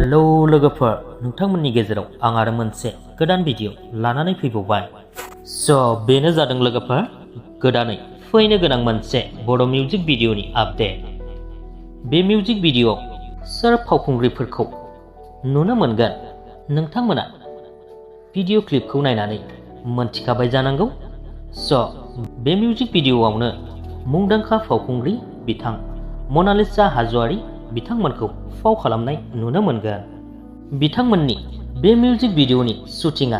Hello लोगोफोर, नोंथांमोननि गेजेराव आं आरो मोनसे गोदान भिडिअ लानानै फैबावबाय। बेनो जादों लोगोफोर गोदानै फैनो गोनां मोनसे बड' मिउजिक भिडिअनि आपडेट। बे मिउजिक भिडिअआव सोर फावखुंग्रिफोरखौ नुनो मोनगोन नोंथांमोना भिडिअ क्लिपखौ नायनानै मोनथिखाबाय जानांगौ। बे मिउजिक भिडिअआवनो मुंदांखा फावखुंग्रि बिथां मनालिसा हाज'वारि बिथांमोनखौ फाव खालामनाय नुनो मोनगोन। बिथांमोननि बे मिउजिक भिडिअनि शुटिंआ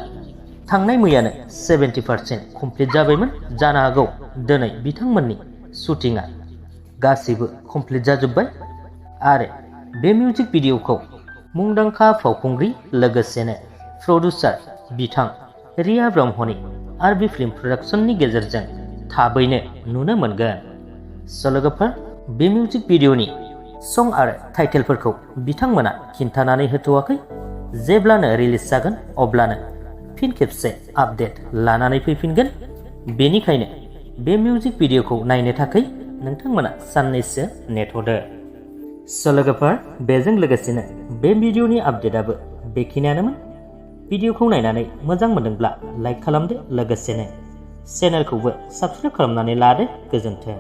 थांनाय मैयानो 70% कमप्लिट जाबायमोन। जानो हागौ दिनै बिथांमोननि शुटिंआ गासैबो कमप्लिट जाजोब्बाय आरो बे मिउजिक भिडिअखौ मुंदांखा फावखुंग्रि लोगोसेनो प्रडिउसार बिथां रिया ब्रह्मनि आरबि फिल्म प्रडाक्शननि गेजेरजों थाबैनो नुनो मोनगोन। लोगोफोर, बे मिउजिक भिडिअनि सं आरो टाइटेलफोरखौ बिथांमोना खिन्थानानै होथ'वाखै। जेब्लानो रिलिज जागोन अब्लानो फिन खेबसे आपडेट लानानै फैफिनगोन। बेनिखायनो बे मिउजिक भिडिअखौ नायनो थाखाय नोंथांमोना साननैसो नेथ'दो। लोगोफोर, बेजों लोगोसेनो बे भिडिअनि आपडेटआबो बेखिनियानोमोन। भिडिअखौ नायनानै मोजां मोनदोंब्ला लाइक खालामदो, लोगोसेनो चेनेलखौबो साबस्क्राइब खालामनानै लादो। गोजोन्थों।